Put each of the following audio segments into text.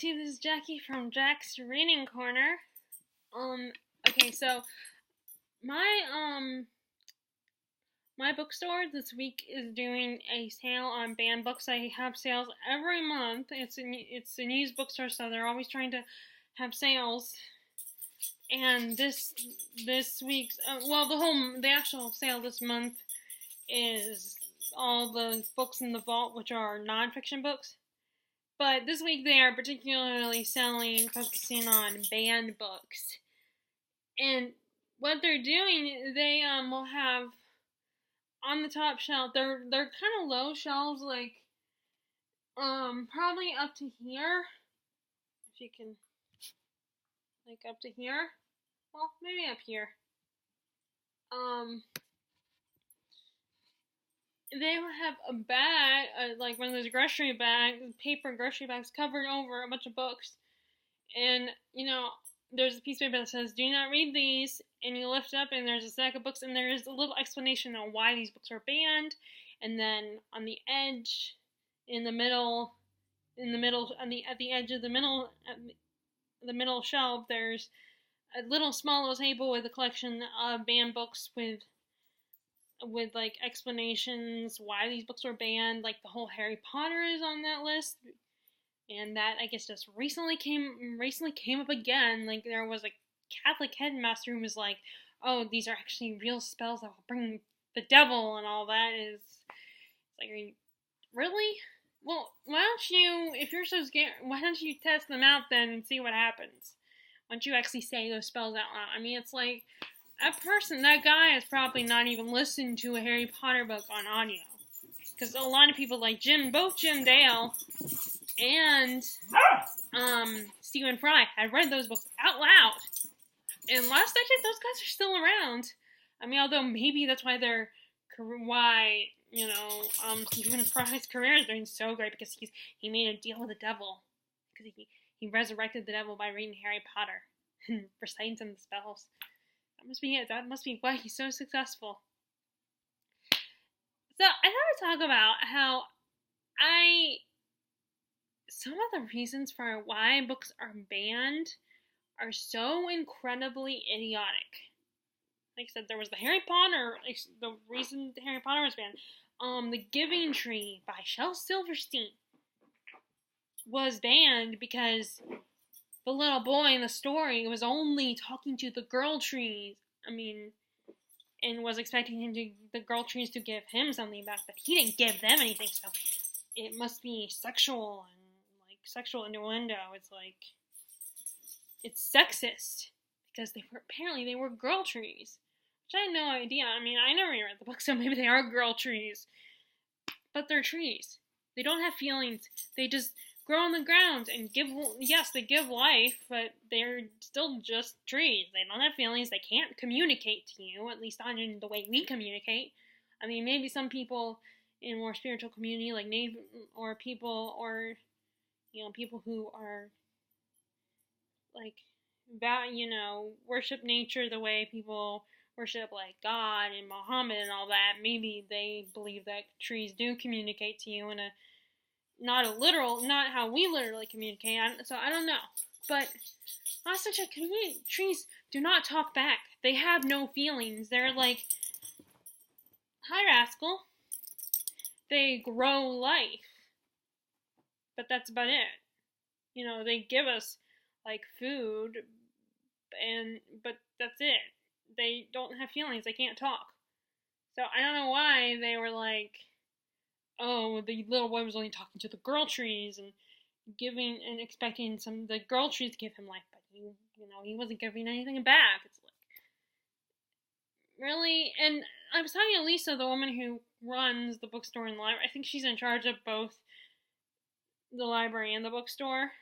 to this is Jackie from Jack's Reading Corner. Okay, so my my bookstore this week is doing a sale on banned books. I have sales every month. It's a used bookstore, so they're always trying to have sales. And this week's the actual sale this month is all the books in the vault, which are nonfiction books. But this week they are particularly focusing on banned books. And what they're doing, they will have on the top shelf. They're kind of low shelves, like probably up to here. If you can, like up to here. Well, maybe up here. They will have a bag, like one of those paper grocery bags covered over a bunch of books. And, there's a piece of paper that says, "Do not read these," and you lift it up and there's a stack of books and there's a little explanation on why these books are banned. And then on the edge, at the middle shelf, there's a small little table with a collection of banned books with like explanations why these books were banned. Like the whole Harry Potter is on that list. And that, I guess, just recently came up again. Like, there was a Catholic headmaster who was like, "Oh, these are actually real spells that will bring the devil," and all that. It's like, really? Well, why don't you, if you're so scared, why don't you test them out then and see what happens? Why don't you actually say those spells out loud? I mean, it's like, that guy has probably not even listened to a Harry Potter book on audio. Because a lot of people like both Jim Dale and Stephen Fry had read those books out loud. And last I checked, those guys are still around. I mean, although maybe that's why Stephen Fry's career is doing so great, because he made a deal with the devil. Because he resurrected the devil by reading Harry Potter and reciting some of the spells. That must be it. That must be why he's so successful. So I thought I'd talk about how some of the reasons for why books are banned are so incredibly idiotic. Like I said, there was the reason Harry Potter was banned. The Giving Tree by Shel Silverstein was banned because the little boy in the story was only talking to the girl trees. And was expecting the girl trees to give him something back, but he didn't give them anything, so it must be sexual innuendo. It's like, it's sexist, because they were girl trees, which I had no idea. I mean, I never read the book, so maybe they are girl trees, but they're trees. They don't have feelings. They just grow on the ground and they give life, but they're still just trees. They don't have feelings. They can't communicate to you, at least not in the way we communicate. I mean, maybe some people in more spiritual community, like people who are like worship nature the way people worship like God and Muhammad and all that. Maybe they believe that trees do communicate to you in a not how we literally communicate. So I don't know. But last I checked, trees do not talk back. They have no feelings. They're like, "Hi, rascal." They grow life. But that's about it. They give us like food, but that's it. They don't have feelings. They can't talk. So I don't know why they were like, "Oh, the little boy was only talking to the girl trees and giving and expecting the girl trees to give him life, but he wasn't giving anything back." It's like, really? And I was talking to Lisa, the woman who runs the bookstore and library. I think she's in charge of both the library and the bookstore.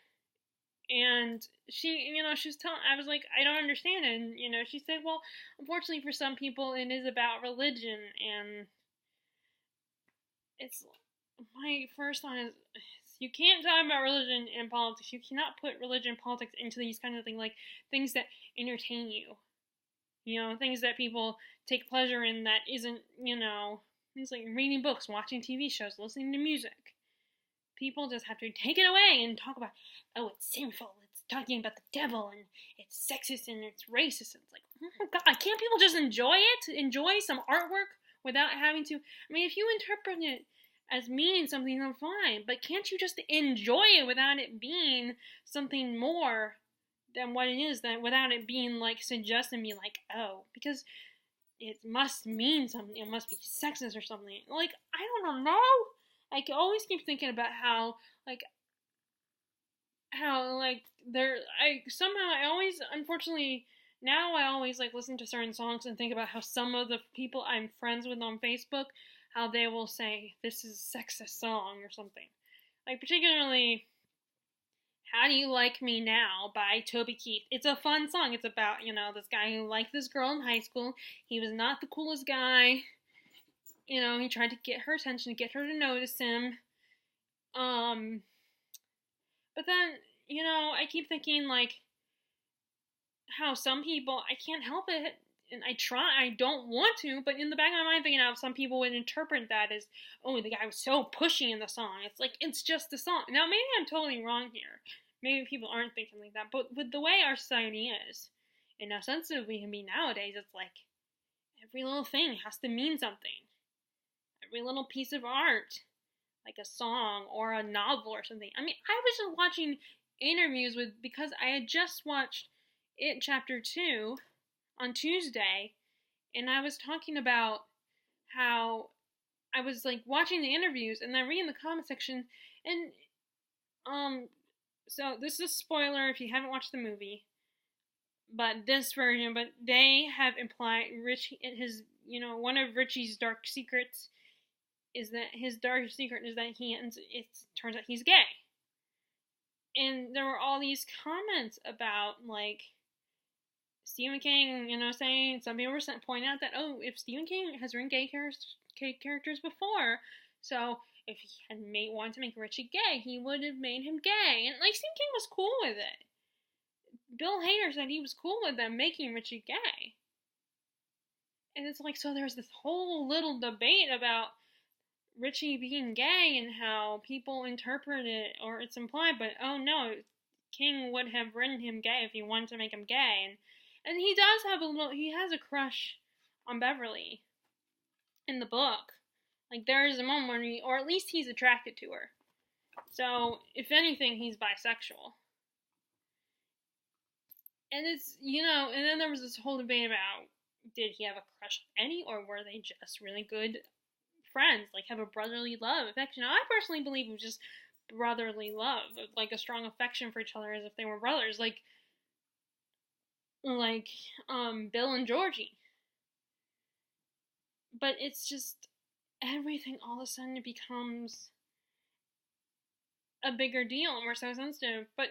And she was telling, I was like, "I don't understand it." And, she said, "Well, unfortunately for some people, it is about religion." And it's, my first thought is, you can't talk about religion and politics. You cannot put religion and politics into these kinds of things, like things that entertain you. Things that people take pleasure in that isn't, things like reading books, watching TV shows, listening to music. people just have to take it away and talk about, oh, it's sinful, it's talking about the devil, and it's sexist, and it's racist. And it's like, oh my God, can't people just enjoy it? Enjoy some artwork without having to, I mean, if you interpret it as meaning something, then fine, but can't you just enjoy it without it being something more than what it is, that without it being like suggesting me like, oh, because it must mean something, it must be sexist or something. Like, I don't know. I always keep thinking about how there, I always, unfortunately, now I always like listen to certain songs and think about how some of the people I'm friends with on Facebook, how they will say this is a sexist song or something. Like, particularly How Do You Like Me Now by Toby Keith. It's a fun song. It's about, this guy who liked this girl in high school. He was not the coolest guy. He tried to get her attention, to get her to notice him. But then, I keep thinking, like, how some people, I can't help it, and I don't want to, but in the back of my mind, thinking how some people would interpret that as, oh, the guy was so pushy in the song. It's like, it's just a song. Now, maybe I'm totally wrong here. Maybe people aren't thinking like that, but with the way our society is, and how sensitive we can be nowadays, it's like, every little thing has to mean something. Every little piece of art, like a song or a novel or something. I mean, I was just watching interviews because I had just watched It Chapter 2 on Tuesday, and I was talking about how I was like watching the interviews and then reading the comment section, and so this is a spoiler if you haven't watched the movie, but they have implied Richie, his, one of Richie's dark secrets is that it turns out he's gay. And there were all these comments about, like, Stephen King, saying, some people were pointing out that, oh, if Stephen King has written gay characters before, so if he had wanted to make Richie gay, he would have made him gay. And, like, Stephen King was cool with it. Bill Hader said he was cool with them making Richie gay. And it's like, so there's this whole little debate about Richie being gay and how people interpret it, or it's implied, but oh no, King would have written him gay if he wanted to make him gay. And he does have he has a crush on Beverly in the book. Like, there is a moment where or at least he's attracted to her. So, if anything, he's bisexual. And it's, and then there was this whole debate about, did he have a crush on Eddie, or were they just really good friends, like have a brotherly love, affection? Now, I personally believe it was just brotherly love, like a strong affection for each other as if they were brothers, like Bill and Georgie. But it's just, everything all of a sudden it becomes a bigger deal, and we're so sensitive. But,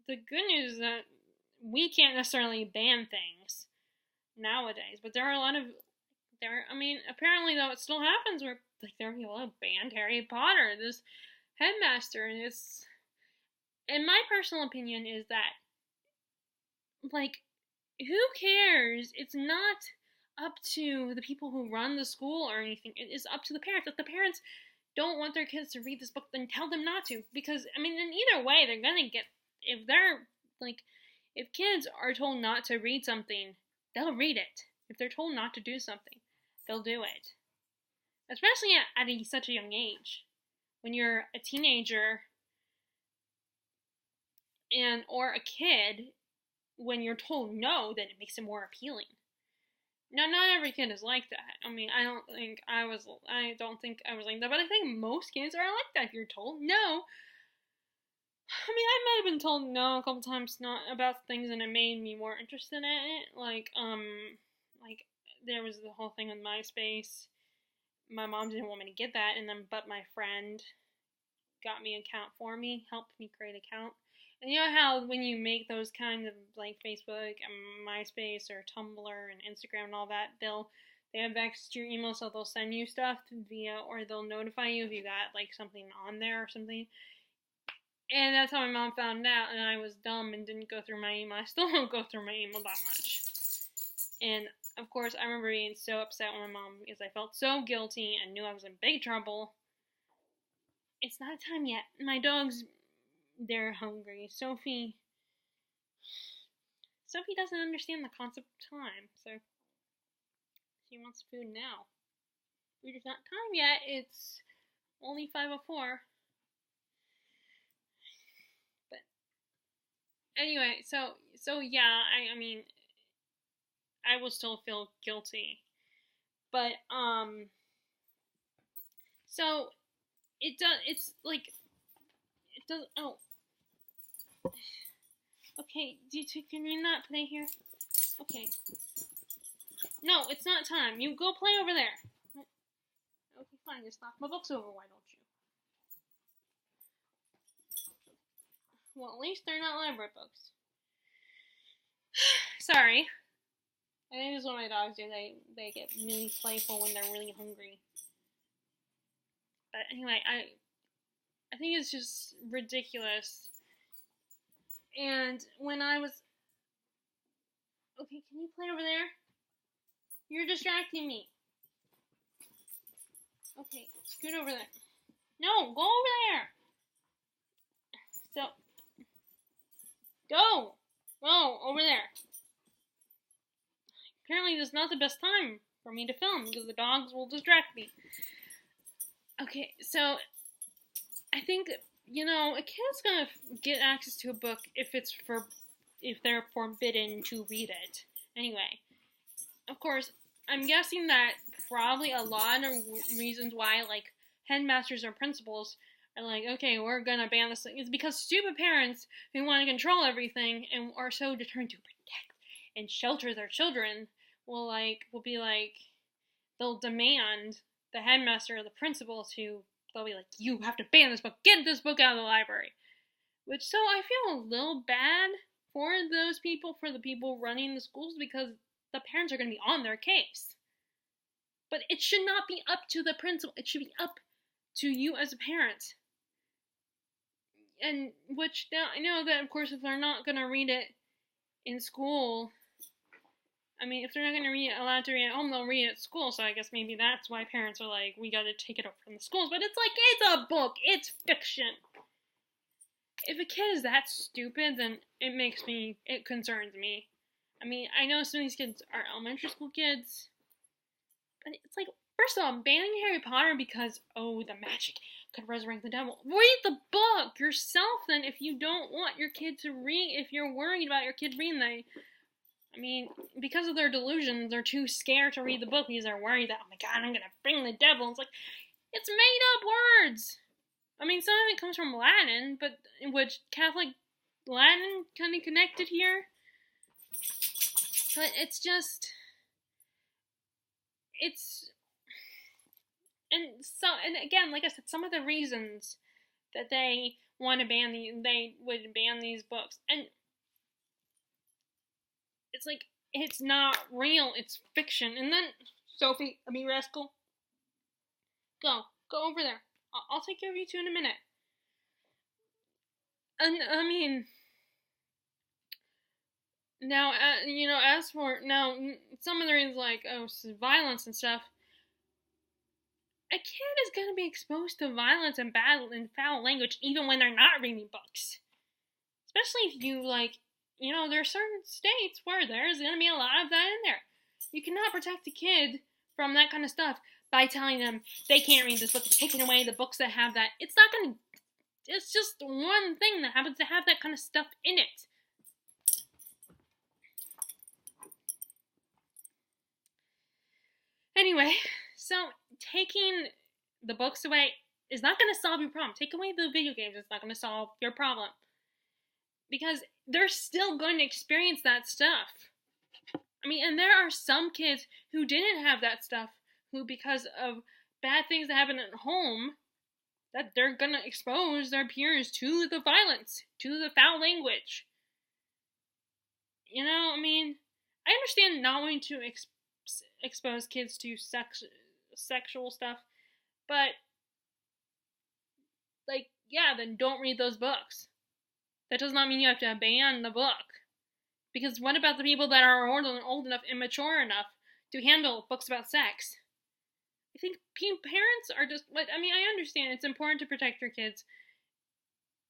the good news is that we can't necessarily ban things nowadays, but there are a lot of, apparently, though, it still happens where, like, there are people who banned Harry Potter, this headmaster, and my personal opinion is that, like, who cares? It's not up to the people who run the school or anything. It is up to the parents. If the parents don't want their kids to read this book, then tell them not to, because, in either way, they're gonna get, if kids are told not to read something, they'll read it. If they're told not to do something, they'll do it. Especially at such a young age. When you're a teenager or a kid, when you're told no, then it makes it more appealing. Now, not every kid is like that. I don't think I was like that, but I think most kids are like that. If you're told no, I might have been told no a couple times not about things, and it made me more interested in it. Like there was the whole thing with MySpace. My mom didn't want me to get that, but my friend got me an account for me, helped me create an account. And you know how when you make those kinds of, like, Facebook and MySpace or Tumblr and Instagram and all that, they have access to your email, so they'll send you stuff or they'll notify you if you got, like, something on there or something. And that's how my mom found out, and I was dumb and didn't go through my email. I still don't go through my email that much. And, of course, I remember being so upset with my mom because I felt so guilty and knew I was in big trouble. it's not time yet. My dogs, they're hungry. Sophie doesn't understand the concept of time, so she wants food now. Food is not time yet. It's only 5:04. But anyway, so yeah, I mean, I will still feel guilty. But so it does. It's like it does. Oh, okay. Can you not play here? Okay. No, it's not time. You go play over there. Okay, fine. Just knock my books over. Why don't you? Well, at least they're not library books. Sorry. I think this is what my dogs do. They get really playful when they're really hungry. But anyway, I think it's just ridiculous. And when I was... Okay, can you play over there? You're distracting me. Okay, scoot over there. No, go over there. So, go. Go, over there. Apparently this is not the best time for me to film because the dogs will distract me. Okay, so I think, a kid's gonna get access to a book if they're forbidden to read it. Anyway, of course, I'm guessing that probably a lot of reasons why, like, headmasters or principals are like, okay, we're gonna ban this thing, is because stupid parents who want to control everything and are so determined to protect and shelter their children will be like, they'll demand the headmaster or the principal they'll be like, you have to ban this book, get this book out of the library. So I feel a little bad for those people, for the people running the schools, because the parents are going to be on their case. But it should not be up to the principal. It should be up to you as a parent. And which, now, I know that, of course, if they're not going to read it in school, I mean, if they're not going to allowed to read it at home, they'll read it at school. So I guess maybe that's why parents are like, we got to take it over from the schools. But it's like, it's a book. It's fiction. If a kid is that stupid, then it concerns me. I mean, I know some of these kids are elementary school kids, but it's like, first of all, banning Harry Potter because, the magic could resurrect the devil. Read the book yourself, then, if you don't want your kid to read, if you're worried about your kid reading because of their delusions, they're too scared to read the book because they're worried that, oh my god, I'm gonna bring the devil. It's like, it's made up words. I mean, some of it comes from Latin, but which Catholic Latin kind of connected here. But and again, like I said, some of the reasons that they want to they would ban these books, and it's like, it's not real, it's fiction. And then, Sophie, rascal, go over there. I'll take care of you two in a minute. And, I mean, now, as for, some of the reasons, like, violence and stuff, a kid is going to be exposed to violence and foul language even when they're not reading books. Especially if you, there are certain states where there's going to be a lot of that in there. You cannot protect a kid from that kind of stuff by telling them they can't read this book and taking away the books that have that. It's just one thing that happens to have that kind of stuff in it. Anyway, so taking the books away is not going to solve your problem. Take away the video games, it's not going to solve your problem. Because they're still going to experience that stuff. I mean, and there are some kids who didn't have that stuff, who, because of bad things that happen at home, that they're going to expose their peers to the violence, to the foul language. I mean, I understand not wanting to expose kids to sexual stuff, but, then don't read those books. That does not mean you have to ban the book. Because what about the people that are old enough and mature enough to handle books about sex? I think parents are just, I mean, I understand it's important to protect your kids,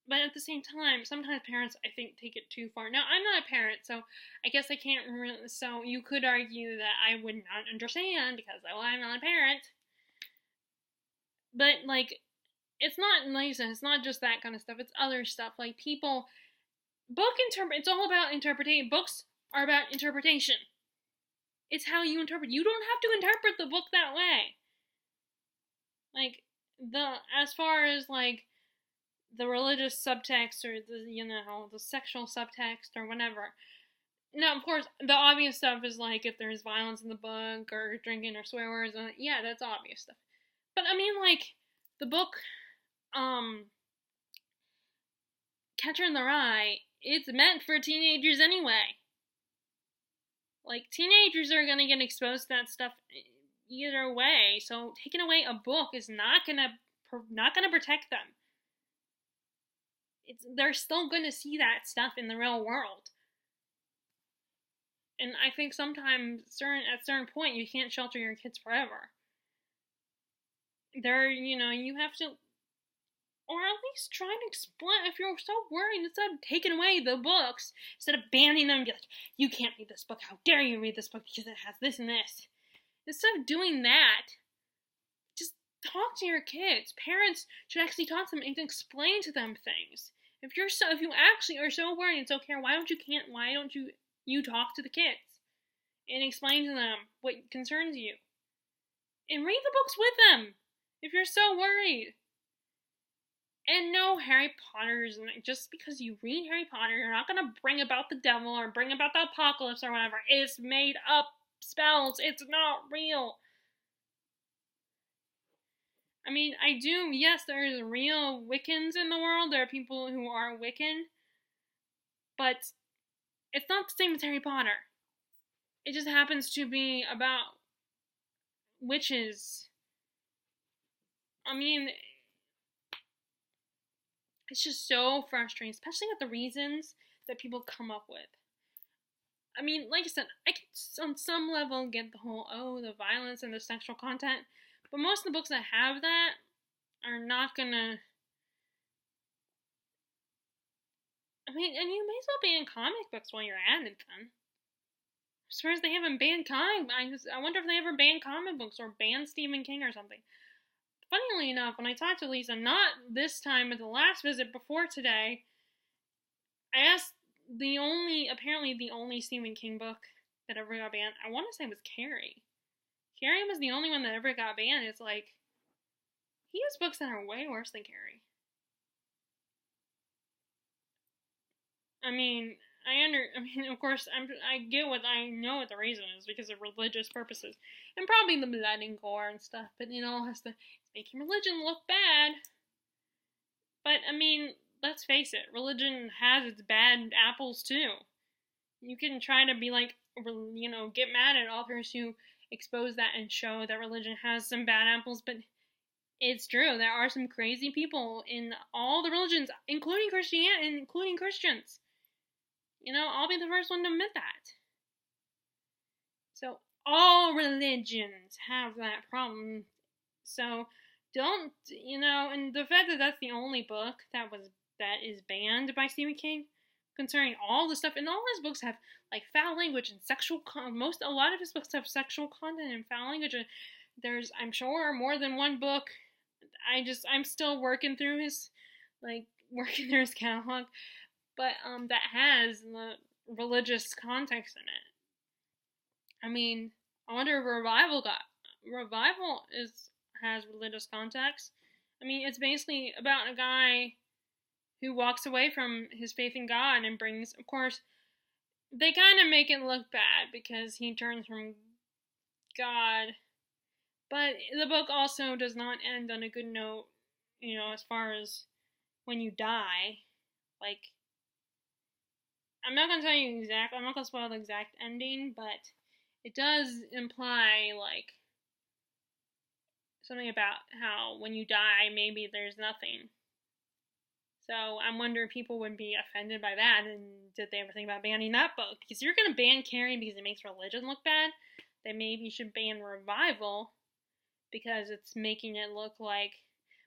but at the same time, sometimes parents, I think, take it too far. Now, I'm not a parent, so I guess I can't really, so you could argue that I would not understand because, well, I'm not a parent. But, like, it's not nice, and it's not just that kind of stuff, it's other stuff. Like, people, it's all about interpretation. Books are about interpretation. It's how you interpret. You don't have to interpret the book that way. Like, as far as, like, the religious subtext or the sexual subtext or whatever. Now, of course, the obvious stuff is, like, if there's violence in the book or drinking or swear words, yeah, that's obvious stuff. But, I mean, like, the book, Catcher in the Rye, it's meant for teenagers anyway. Like, teenagers are gonna get exposed to that stuff either way, so taking away a book is not gonna protect them. They're still gonna see that stuff in the real world. And I think sometimes, at a certain point, you can't shelter your kids forever. You have to, or at least try to explain, if you're so worried, instead of taking away the books, instead of banning them, be like, you can't read this book, how dare you read this book because it has this and this. Instead of doing that, just talk to your kids. Parents should actually talk to them and explain to them things. If you actually are so worried and so care, why don't you talk to the kids and explain to them what concerns you? And read the books with them if you're so worried. And no, Harry Potter isn't, just because you read Harry Potter, you're not gonna bring about the devil or bring about the apocalypse or whatever. It's made up spells. It's not real. I mean, yes, there's real Wiccans in the world. There are people who are Wiccan. But it's not the same as Harry Potter. It just happens to be about witches. I mean, it's just so frustrating, especially with the reasons that people come up with. I mean, like I said, I can on some level get the whole, the violence and the sexual content, but most of the books that have that are not gonna, I mean, and you may as well ban comic books while you're at it then. As far as they haven't banned comic, I wonder if they ever banned comic books or banned Stephen King or something. Funnily enough, when I talked to Lisa, not this time, but the last visit before today, I asked apparently the only Stephen King book that ever got banned, I want to say was Carrie. Carrie was the only one that ever got banned. It's like, he has books that are way worse than Carrie. I mean, of course, I know what the reason is, because of religious purposes. And probably the blood and gore and stuff, but it all has to make religion look bad. But, I mean, let's face it, religion has its bad apples too. You can try to be like, get mad at authors who expose that and show that religion has some bad apples, but it's true. There are some crazy people in all the religions, including Christianity and including Christians. I'll be the first one to admit that. So, all religions have that problem. So, don't, and the fact that that's the only book that is banned by Stephen King, concerning all the stuff, and all his books have, like, foul language and a lot of his books have sexual content and foul language. There's, I'm sure, more than one book. I'm still working through his catalog, but, that has the religious context in it. I mean, I wonder if Revival has religious context. I mean, it's basically about a guy who walks away from his faith in God and brings, of course, they kind of make it look bad because he turns from God, but the book also does not end on a good note, as far as when you die. Like, I'm not going to tell you I'm not going to spoil the exact ending, but it does imply, like, something about how when you die, maybe there's nothing. So I'm wondering if people would be offended by that, and did they ever think about banning that book? Because you're going to ban Carrie because it makes religion look bad, then maybe you should ban Revival, because it's making it look like.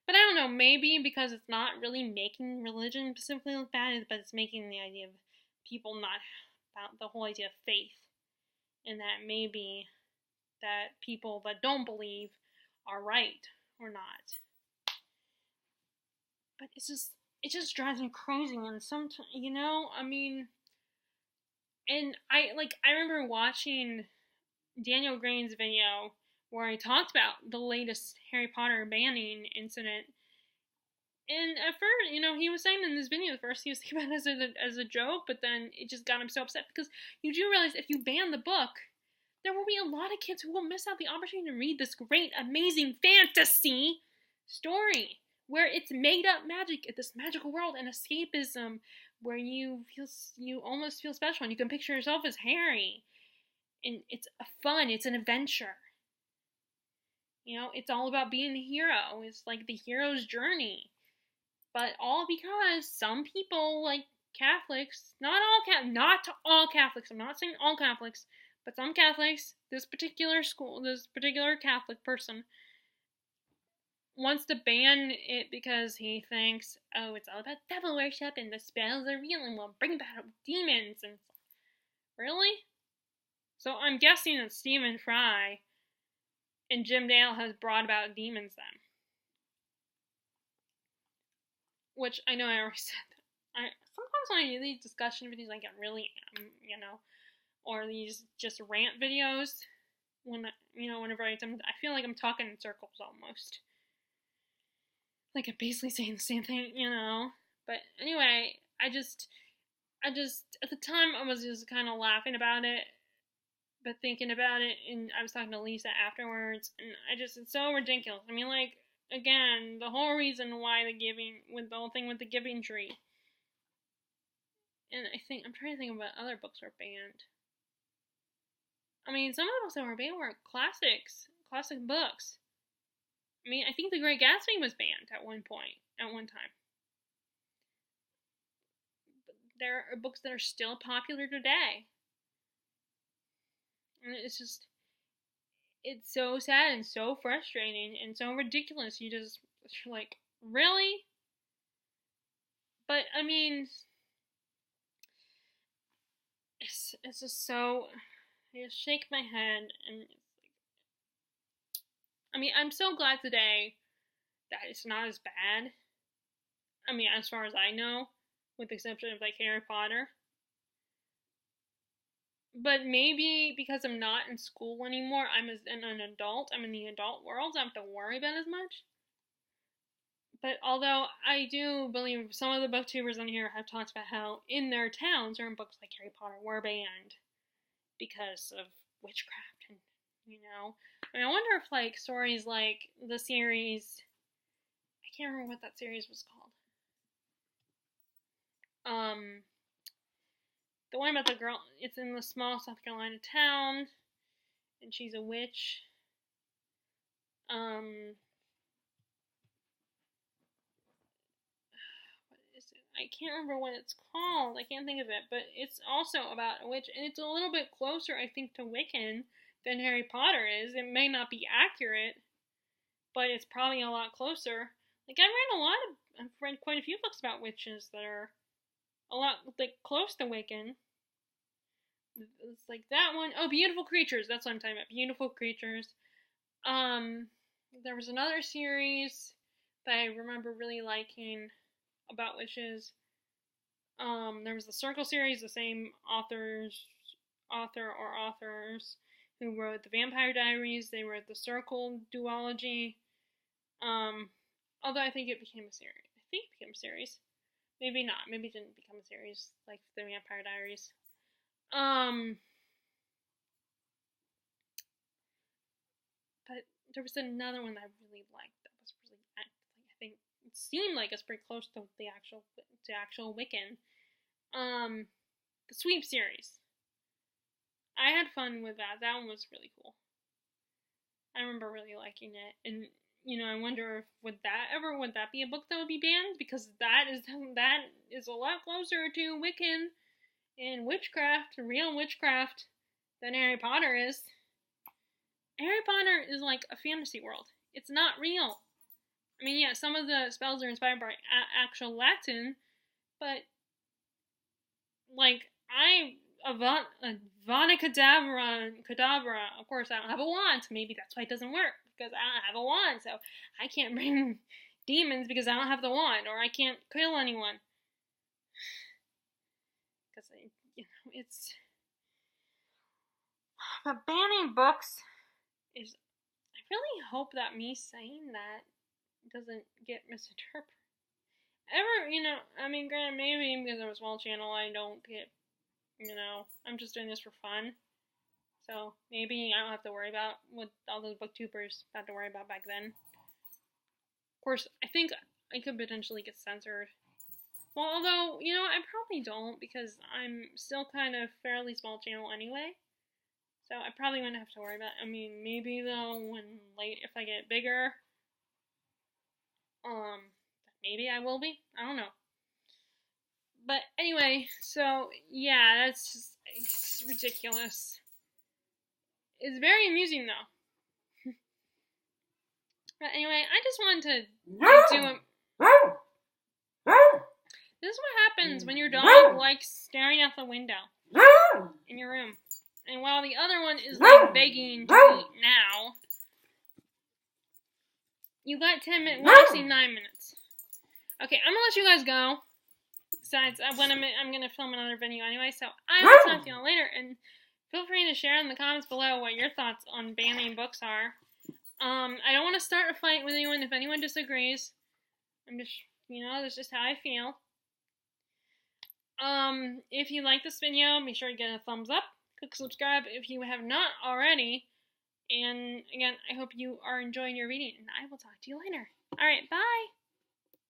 But I don't know, maybe because it's not really making religion specifically look bad, but it's making the idea of people not about the whole idea of faith, and that maybe that people that don't believe are right or not. But it just drives me crazy, and sometimes, I mean, and I remember watching Daniel Green's video where he talked about the latest Harry Potter banning incident. And at first, he was saying in this video, at first he was thinking about it as a joke, but then it just got him so upset because you do realize if you ban the book, there will be a lot of kids who will miss out the opportunity to read this great, amazing fantasy story where it's made up magic, this magical world and escapism where you almost feel special and you can picture yourself as Harry. And it's fun, it's an adventure. It's all about being a hero. It's like the hero's journey. But all because some people, like Catholics, not all Catholics, I'm not saying all Catholics, but some Catholics, this particular Catholic person, wants to ban it because he thinks, oh, it's all about devil worship and the spells are real and will bring back demons. And really? So I'm guessing that Stephen Fry and Jim Dale has brought about demons then. Which I know I already said that. Sometimes when I do these discussion videos, I get really, or these just rant videos, whenever I feel like I'm talking in circles almost. Like I'm basically saying the same thing, But anyway, I just, at the time I was just kind of laughing about it, but thinking about it, and I was talking to Lisa afterwards, and it's so ridiculous. I mean, like, again, the whole reason why the whole thing with the giving tree. And I'm trying to think of what other books are banned. I mean, some of the books that were banned were classic books. I mean, I think The Great Gatsby was banned at one time. But there are books that are still popular today. And it's so sad and so frustrating and so ridiculous. You're like, really? But, I mean, it's just so, I just shake my head, and it's like, I mean, I'm so glad today that it's not as bad. I mean, as far as I know, with the exception of, like, Harry Potter. But maybe because I'm not in school anymore, I'm an adult, I'm in the adult world, so I don't have to worry about as much. But although I do believe some of the booktubers on here have talked about how in their town certain books like Harry Potter were banned because of witchcraft, and I mean, I wonder if like stories like the series, I can't remember what that series was called. The one about the girl, it's in the small South Carolina town, and she's a witch. What is it? I can't remember what it's called. I can't think of it, but it's also about a witch, and it's a little bit closer, I think, to Wiccan than Harry Potter is. It may not be accurate, but it's probably a lot closer. Like, I've read quite a few books about witches that are a lot, like, close to Wiccan. It's like that one. Oh, Beautiful Creatures. That's what I'm talking about. Beautiful Creatures. There was another series that I remember really liking about witches. There was the Circle series, the same authors who wrote the Vampire Diaries. They wrote the Circle duology. Although I think it became a series. Maybe not. Maybe it didn't become a series like the Vampire Diaries. But there was another one that I really liked that was really, I think it seemed like it's pretty close to the actual Wiccan. The Sweep series. I had fun with that. That one was really cool. I remember really liking it, and I wonder if would that be a book that would be banned, because that is a lot closer to Wiccan and witchcraft, real witchcraft, than Harry Potter is. Harry Potter is like a fantasy world. It's not real. I mean, yeah, some of the spells are inspired by actual Latin, but, like, Avada Kedavra, of course, I don't have a wand, so maybe that's why it doesn't work, because I don't have a wand, so I can't bring demons because I don't have the wand, or I can't kill anyone. Because, it's... But banning books is... I really hope that me saying that doesn't get misinterpreted. Granted, maybe because I'm a small channel, I don't get, I'm just doing this for fun. So maybe I don't have to worry about what all those booktubers had to worry about back then. Of course, I think I could potentially get censored. Well, although, I probably don't, because I'm still kind of fairly small channel anyway. So I probably wouldn't have to worry about it. I mean, maybe though, if I get bigger, maybe I will be. I don't know. But anyway, so yeah, it's ridiculous. It's very amusing though. But anyway, I just wanted to do it. This is what happens when your dog likes staring out the window in your room. And while the other one is like begging to eat now, you got 10 minutes, well actually 9 minutes. Okay, I'm gonna let you guys go. Besides, I'm gonna film another video anyway, so I will talk to y'all later, and feel free to share in the comments below what your thoughts on banning books are. I don't want to start a fight with anyone if anyone disagrees. I'm just, that's just how I feel. If you like this video, be sure to get a thumbs up. Click subscribe if you have not already. And again, I hope you are enjoying your reading, and I will talk to you later. Alright, bye!